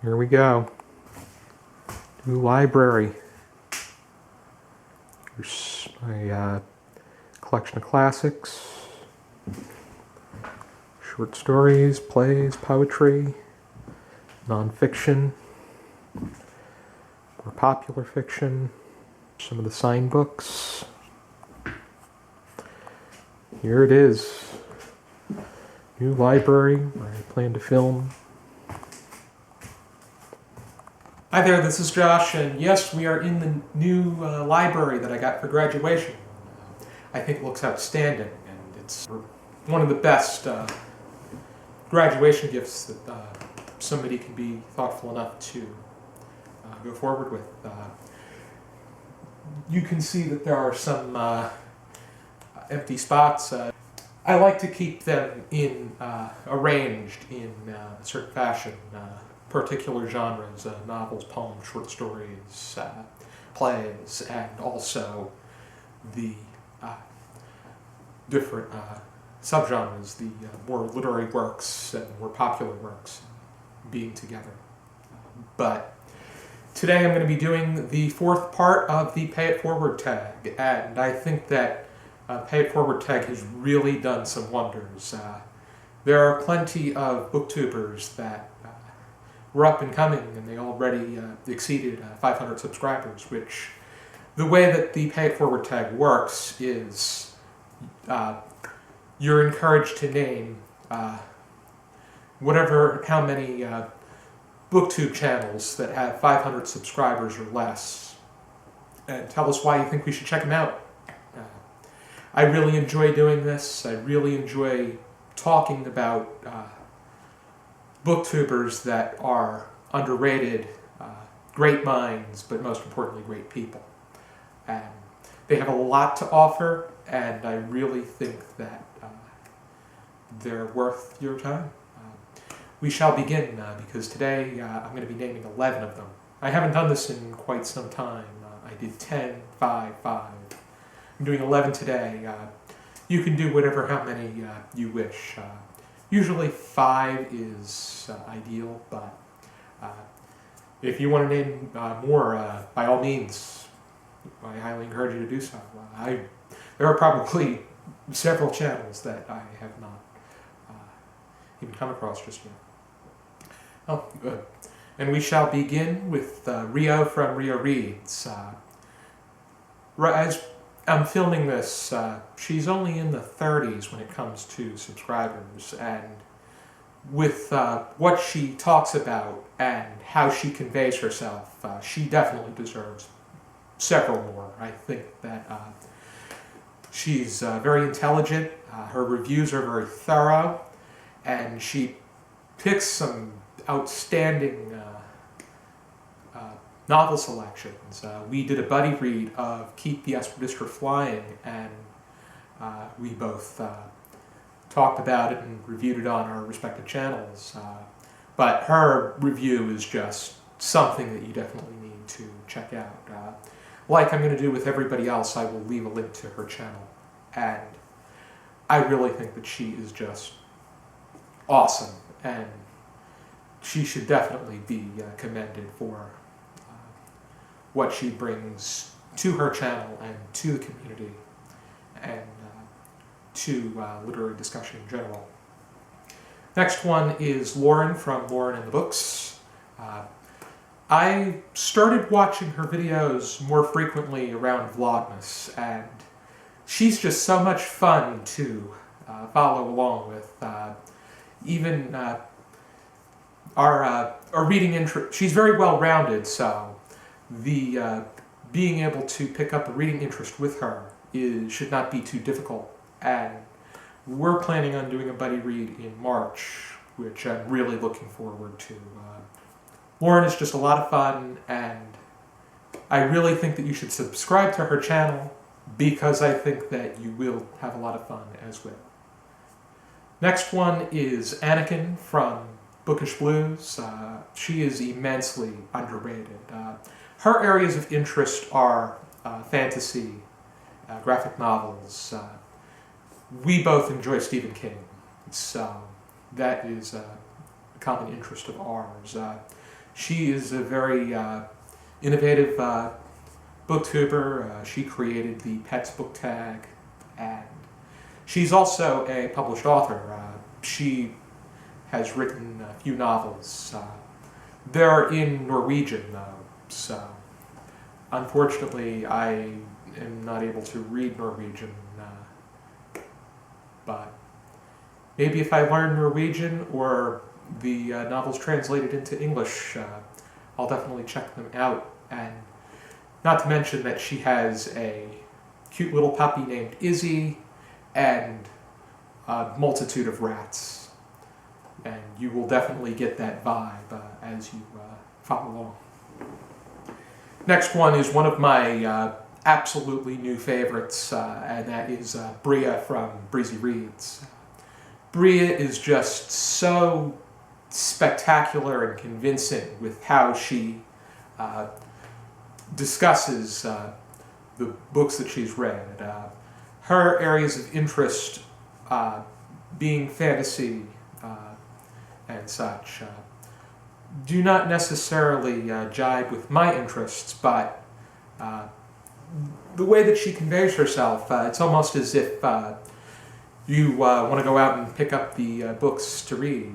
Here we go. New library. Here's my collection of classics, short stories, plays, poetry, nonfiction, more popular fiction, some of the signed books. Here it is. New library where I plan to film. Hi there, this is Josh, and yes, we are in the new library that I got for graduation. I think it looks outstanding, and it's one of the best graduation gifts that somebody can be thoughtful enough to go forward with. You can see that there are some empty spots. I like to keep them arranged in a certain fashion. Particular genres, novels, poems, short stories, plays, and also the different subgenres, the more literary works and more popular works being together. But today I'm going to be doing the fourth part of the Pay It Forward tag, and I think that Pay It Forward tag has really done some wonders. There are plenty of booktubers that were up and coming, and they already exceeded 500 subscribers, which the way that the Pay It Forward tag works is you're encouraged to name how many Booktube channels that have 500 subscribers or less, and tell us why you think we should check them out. I really enjoy doing this. I really enjoy talking about booktubers that are underrated, great minds, but most importantly, great people. And they have a lot to offer, and I really think that they're worth your time. We shall begin, because today I'm going to be naming 11 of them. I haven't done this in quite some time. I did 10, 5, 5. I'm doing 11 today. You can do how many you wish. Usually 5 is ideal, but if you want to name more, by all means, I highly encourage you to do so. There are probably several channels that I have not even come across just yet. Oh, good. And we shall begin with Rio from Rio Reads. As I'm filming this, she's only in the 30s when it comes to subscribers, and with what she talks about and how she conveys herself, she definitely deserves several more. I think that she's very intelligent, her reviews are very thorough, and she picks some outstanding novel selections. We did a buddy read of Keep the Expeditioner Flying, and we both talked about it and reviewed it on our respective channels. But her review is just something that you definitely need to check out. Like I'm going to do with everybody else, I will leave a link to her channel. And I really think that she is just awesome, and she should definitely be commended for what she brings to her channel and to the community and to literary discussion in general. Next one is Lauren from Lauren and the Books. I started watching her videos more frequently around Vlogmas, and she's just so much fun to follow along with. Even our reading interest, she's very well-rounded, so the being able to pick up a reading interest with her should not be too difficult. And we're planning on doing a buddy read in March, which I'm really looking forward to. Lauren is just a lot of fun, and I really think that you should subscribe to her channel, because I think that you will have a lot of fun as well. Next one is Anakin from Bookish Blues. She is immensely underrated. Her areas of interest are fantasy, graphic novels. We both enjoy Stephen King, so that is a common interest of ours. She is a very innovative booktuber. She created the Pets book tag, and she's also a published author. She has written a few novels. They're in Norwegian, though, so unfortunately I am not able to read Norwegian, but maybe if I learn Norwegian or the novels translated into English, I'll definitely check them out. And not to mention that she has a cute little puppy named Izzy and a multitude of rats. And you will definitely get that vibe as you follow along. Next one is one of my absolutely new favorites, and that is Bria from Breezy Reads. Bria is just so spectacular and convincing with how she discusses the books that she's read. Her areas of interest being fantasy and such do not necessarily jibe with my interests, but the way that she conveys herself, it's almost as if you want to go out and pick up the books to read.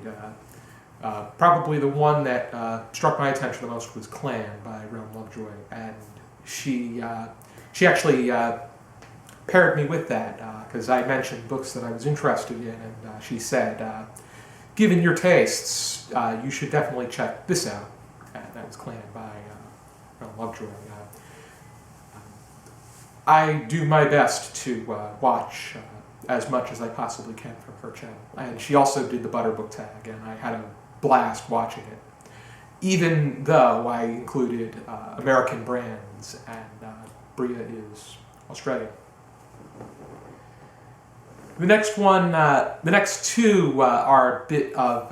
Probably the one that struck my attention the most was Clan by Realm Lovejoy, and she actually paired me with that because I mentioned books that I was interested in, and she said, given your tastes, you should definitely check this out. That was Clan by Realm Lovejoy. I do my best to watch as much as I possibly can from her channel. And she also did the Butter book tag, and I had a blast watching it, even though I included American brands, and Bria is Australian. The next one, the next two are a bit of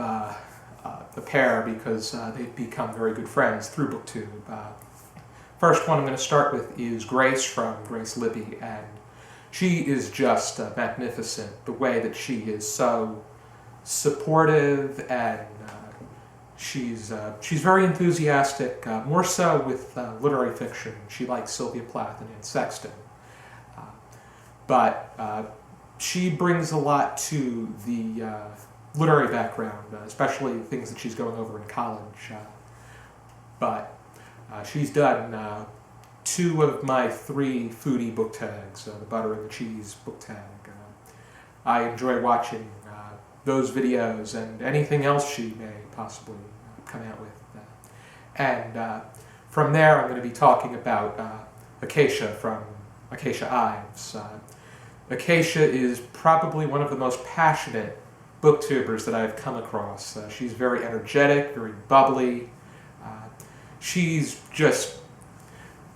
the pair because they've become very good friends through Booktube. First one I'm going to start with is Grace from Grace Libby, and she is just magnificent. The way that she is so supportive, and she's very enthusiastic, more so with literary fiction. She likes Sylvia Plath and Anne Sexton. But she brings a lot to the literary background, especially things that she's going over in college. But she's done 2 of my 3 foodie book tags, the Butter and the Cheese book tag. I enjoy watching those videos and anything else she may possibly come out with. And from there I'm going to be talking about Acacia from Acacia Ives. Acacia is probably one of the most passionate booktubers that I've come across. She's very energetic, very bubbly. She's just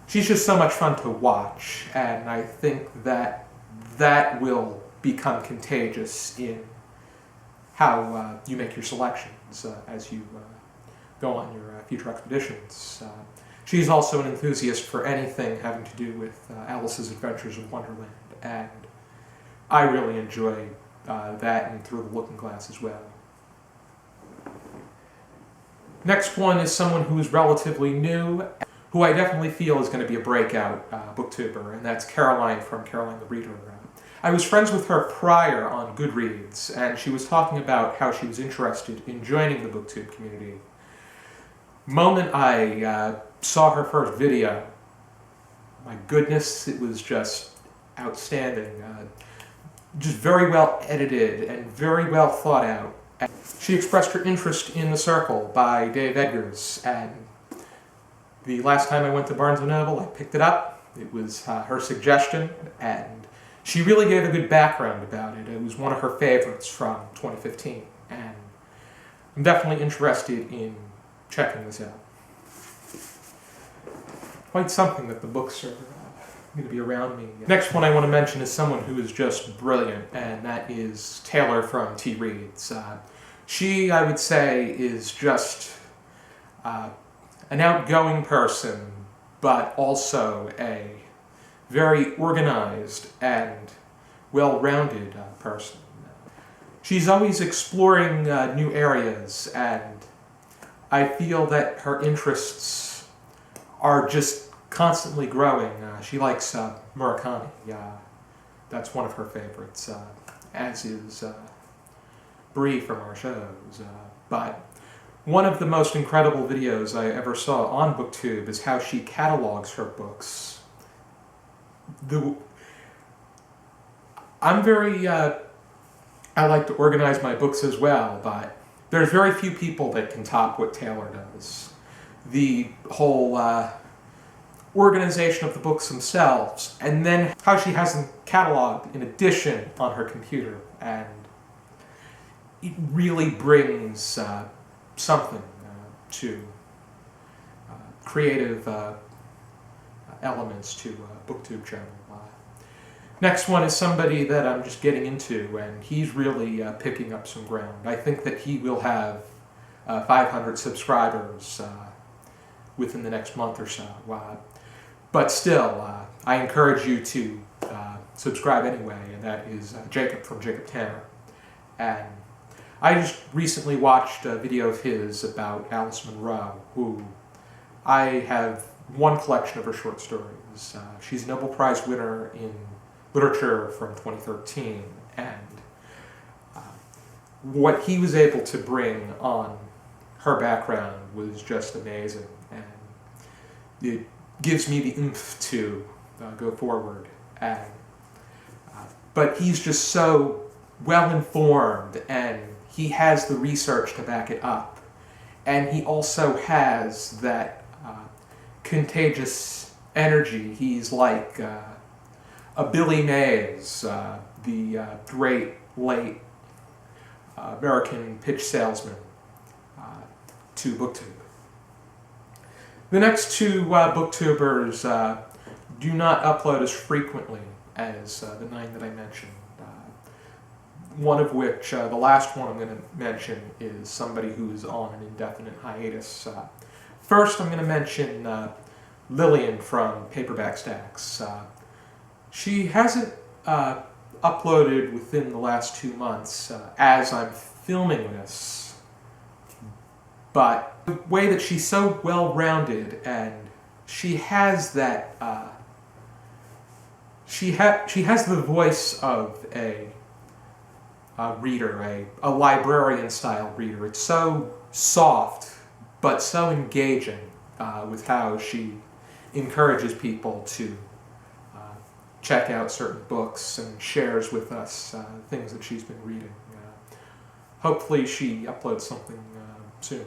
so much fun to watch, and I think that will become contagious in how you make your selections as you go on your future expeditions. She's also an enthusiast for anything having to do with Alice's Adventures in Wonderland, and I really enjoy that and Through the Looking Glass as well. Next one is someone who is relatively new, who I definitely feel is going to be a breakout booktuber, and that's Caroline from Caroline the Reader. I was friends with her prior on Goodreads, and she was talking about how she was interested in joining the booktube community. Moment I saw her first video, my goodness, it was just outstanding. Just very well edited and very well thought out. She expressed her interest in The Circle by Dave Eggers, and the last time I went to Barnes & Noble, I picked it up. It was her suggestion, and she really gave a good background about it. It was one of her favorites from 2015, and I'm definitely interested in checking this out. Quite something that the books are going to be around me. Next one I want to mention is someone who is just brilliant, and that is Taylor from T. Reads. She, I would say, is just an outgoing person, but also a very organized and well-rounded person. She's always exploring new areas, and I feel that her interests are just constantly growing. She likes Murakami. That's one of her favorites, as is Bree from our shows. But one of the most incredible videos I ever saw on Booktube is how she catalogs her books. I like to organize my books as well, but there's very few people that can top what Taylor does. The whole organization of the books themselves, and then how she has them cataloged in addition on her computer, and it really brings something to creative elements to a Booktube channel. Next one is somebody that I'm just getting into, and he's really picking up some ground. I think that he will have 500 subscribers within the next month or so. But still, I encourage you to subscribe anyway, and that is Jacob from Jacob Tanner. And I just recently watched a video of his about Alice Munro, who I have one collection of her short stories. She's a Nobel Prize winner in literature from 2013, and what he was able to bring on her background was just amazing, and it gives me the oomph to go forward. And but he's just so well informed, and he has the research to back it up, and he also has that contagious energy. He's like a Billy Mays, the great late American pitch salesman to Booktube. The next two Booktubers do not upload as frequently as the 9 that I mentioned. One of which, the last one I'm going to mention, is somebody who's on an indefinite hiatus. First, I'm going to mention Lillian from Paperback Stacks. She hasn't uploaded within the last 2 months as I'm filming this, but the way that she's so well-rounded, and she has that, she has the voice of a reader, a librarian-style reader. It's so soft, but so engaging with how she encourages people to check out certain books and shares with us things that she's been reading. Hopefully she uploads something soon.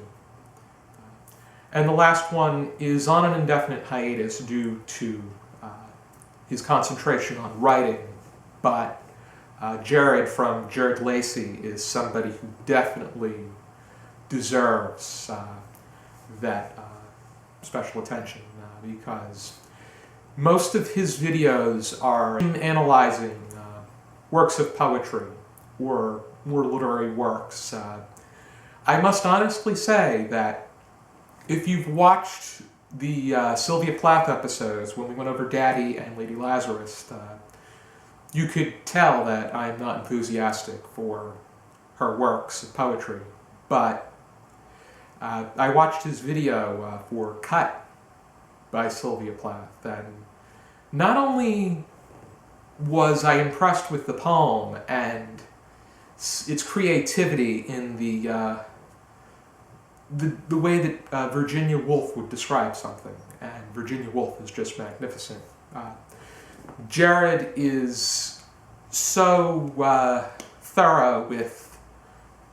And the last one is on an indefinite hiatus due to his concentration on writing, but Jared from Jared Lacey is somebody who definitely deserves that special attention because most of his videos are him analyzing works of poetry or more literary works. I must honestly say that if you've watched the Sylvia Plath episodes when we went over Daddy and Lady Lazarus, you could tell that I'm not enthusiastic for her works of poetry. But I watched his video for Cut by Sylvia Plath, and not only was I impressed with the poem and its creativity in the way that Virginia Woolf would describe something, and Virginia Woolf is just magnificent. Jared is so thorough with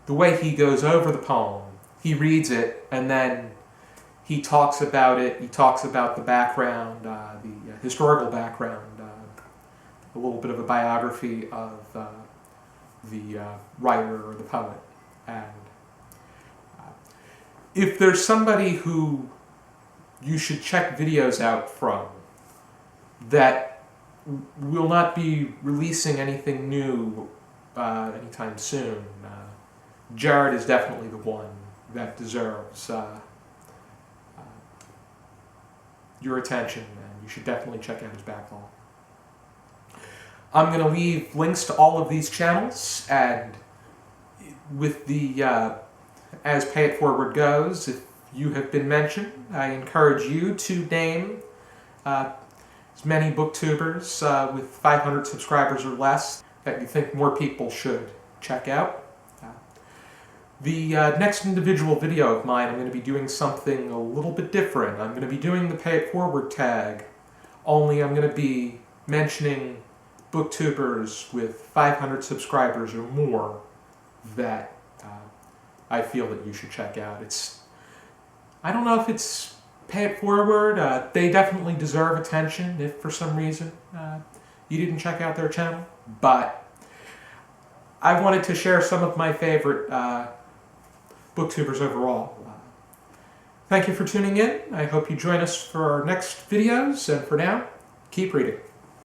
the way he goes over the poem. He reads it, and then he talks about it. He talks about the background, the historical background, a little bit of a biography of the writer or the poet. And if there's somebody who you should check videos out from that will not be releasing anything new anytime soon, Jared is definitely the one that deserves your attention, and you should definitely check out his backlog. I'm going to leave links to all of these channels, and with the as Pay It Forward goes, if you have been mentioned. I encourage you to name as many booktubers with 500 subscribers or less that you think more people should check out. The next individual video of mine, I'm going to be doing something a little bit different. I'm going to be doing the pay it forward tag, only I'm going to be mentioning booktubers with 500 subscribers or more that I feel that you should check out. I don't know if it's pay it forward. They definitely deserve attention if for some reason you didn't check out their channel. But I wanted to share some of my favorite booktubers overall. Thank you for tuning in. I hope you join us for our next videos, and for now, keep reading.